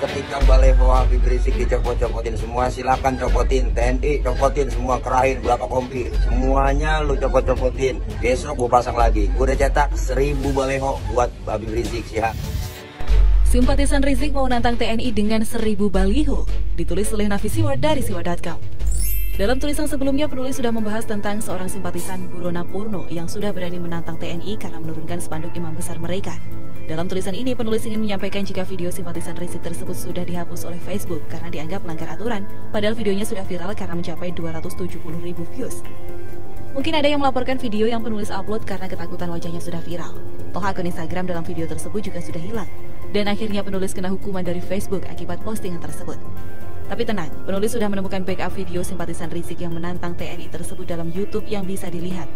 Ketika baleho Habib Rizik dicopot-copotin semua, silakan copotin. TNI copotin semua, kerahin berapa kompi, semuanya lu copot-copotin. Besok gue pasang lagi. Gue udah cetak 1000 baleho buat Habib Rizik siap. Simpatisan Rizik mau nantang TNI dengan 1000 baliho, ditulis oleh Nafis Siward dari siward.com. Dalam tulisan sebelumnya, penulis sudah membahas tentang seorang simpatisan buronan porno yang sudah berani menantang TNI karena menurunkan spanduk imam besar mereka. Dalam tulisan ini, penulis ingin menyampaikan jika video simpatisan Rizik tersebut sudah dihapus oleh Facebook karena dianggap melanggar aturan, padahal videonya sudah viral karena mencapai 270.000 views. Mungkin ada yang melaporkan video yang penulis upload karena ketakutan wajahnya sudah viral. Toh akun Instagram dalam video tersebut juga sudah hilang. Dan akhirnya penulis kena hukuman dari Facebook akibat postingan tersebut. Tapi tenang, penulis sudah menemukan backup video simpatisan Rizik yang menantang TNI tersebut dalam YouTube yang bisa dilihat.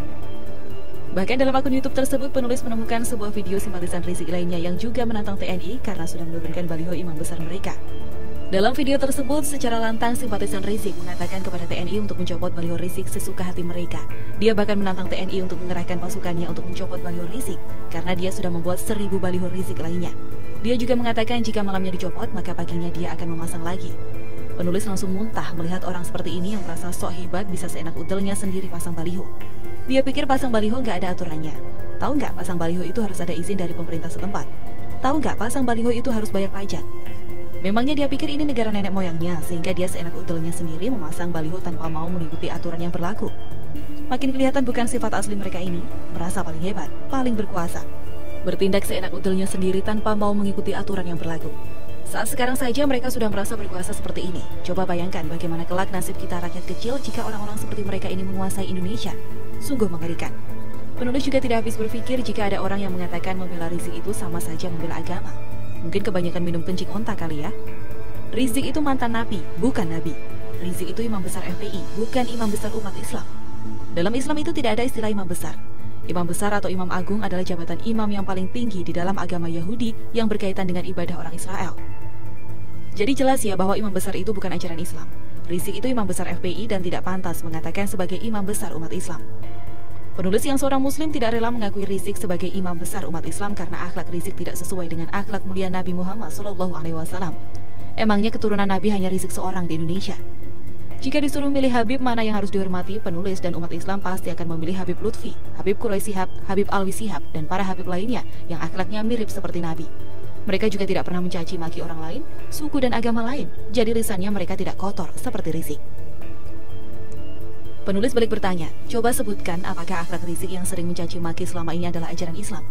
Bahkan dalam akun YouTube tersebut, penulis menemukan sebuah video simpatisan Rizik lainnya yang juga menantang TNI karena sudah menurunkan baliho imam besar mereka. Dalam video tersebut, secara lantang simpatisan Rizik mengatakan kepada TNI untuk mencopot baliho Rizik sesuka hati mereka. Dia bahkan menantang TNI untuk mengerahkan pasukannya untuk mencopot baliho Rizik karena dia sudah membuat 1000 baliho Rizik lainnya. Dia juga mengatakan jika malamnya dicopot, maka paginya dia akan memasang lagi. Penulis langsung muntah melihat orang seperti ini yang merasa sok hebat bisa seenak udelnya sendiri pasang baliho. Dia pikir pasang baliho nggak ada aturannya. Tahu nggak pasang baliho itu harus ada izin dari pemerintah setempat? Tahu nggak pasang baliho itu harus bayar pajak? Memangnya dia pikir ini negara nenek moyangnya sehingga dia seenak udelnya sendiri memasang baliho tanpa mau mengikuti aturan yang berlaku. Makin kelihatan bukan sifat asli mereka ini, merasa paling hebat, paling berkuasa. Bertindak seenak udelnya sendiri tanpa mau mengikuti aturan yang berlaku. Saat sekarang saja mereka sudah merasa berkuasa seperti ini. Coba bayangkan bagaimana kelak nasib kita rakyat kecil jika orang-orang seperti mereka ini menguasai Indonesia. Sungguh mengerikan. Penulis juga tidak habis berpikir jika ada orang yang mengatakan membela Rizik itu sama saja membela agama. Mungkin kebanyakan minum kencing onta kali ya. Rizik itu mantan nabi, bukan nabi. Rizik itu imam besar FPI, bukan imam besar umat Islam. Dalam Islam itu tidak ada istilah imam besar. Imam besar atau imam agung adalah jabatan imam yang paling tinggi di dalam agama Yahudi yang berkaitan dengan ibadah orang Israel. Jadi jelas ya bahwa imam besar itu bukan ajaran Islam. Rizik itu imam besar FPI dan tidak pantas mengatakan sebagai imam besar umat Islam. Penulis yang seorang muslim tidak rela mengakui Rizik sebagai imam besar umat Islam karena akhlak Rizik tidak sesuai dengan akhlak mulia Nabi Muhammad SAW. Emangnya keturunan Nabi hanya Rizik seorang di Indonesia? Jika disuruh milih Habib mana yang harus dihormati, penulis dan umat Islam pasti akan memilih Habib Lutfi, Habib Quraisy Shihab, Habib Alwi Shihab, dan para Habib lainnya yang akhlaknya mirip seperti Nabi. Mereka juga tidak pernah mencaci maki orang lain, suku dan agama lain, jadi lisannya mereka tidak kotor seperti Rizik. Penulis balik bertanya, coba sebutkan apakah akhlak Rizik yang sering mencaci maki selama ini adalah ajaran Islam?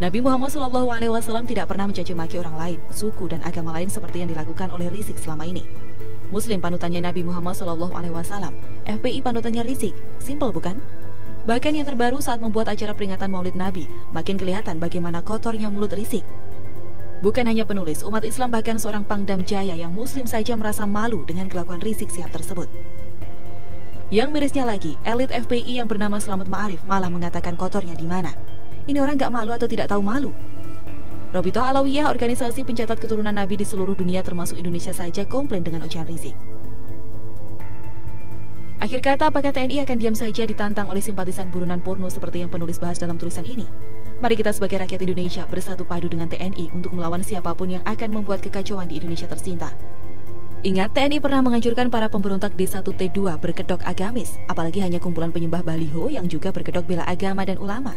Nabi Muhammad SAW tidak pernah mencaci maki orang lain, suku dan agama lain seperti yang dilakukan oleh Rizik selama ini. Muslim panutannya Nabi Muhammad SAW, FPI panutannya Rizik, simpel bukan? Bahkan yang terbaru saat membuat acara peringatan Maulid Nabi, makin kelihatan bagaimana kotornya mulut Rizik. Bukan hanya penulis, umat Islam bahkan seorang Pangdam Jaya yang muslim saja merasa malu dengan kelakuan Rizik Shihab tersebut. Yang mirisnya lagi, elit FPI yang bernama Selamat Ma'arif malah mengatakan kotornya di mana. Ini orang gak malu atau tidak tahu malu? Robitoh Alawiyah, organisasi pencatat keturunan Nabi di seluruh dunia termasuk Indonesia saja komplain dengan ucapan Rizik. Akhir kata, apakah TNI akan diam saja ditantang oleh simpatisan buronan porno seperti yang penulis bahas dalam tulisan ini? Mari kita sebagai rakyat Indonesia bersatu padu dengan TNI untuk melawan siapapun yang akan membuat kekacauan di Indonesia tercinta. Ingat, TNI pernah menghancurkan para pemberontak D1T2 berkedok agamis, apalagi hanya kumpulan penyembah baliho yang juga berkedok bela agama dan ulama.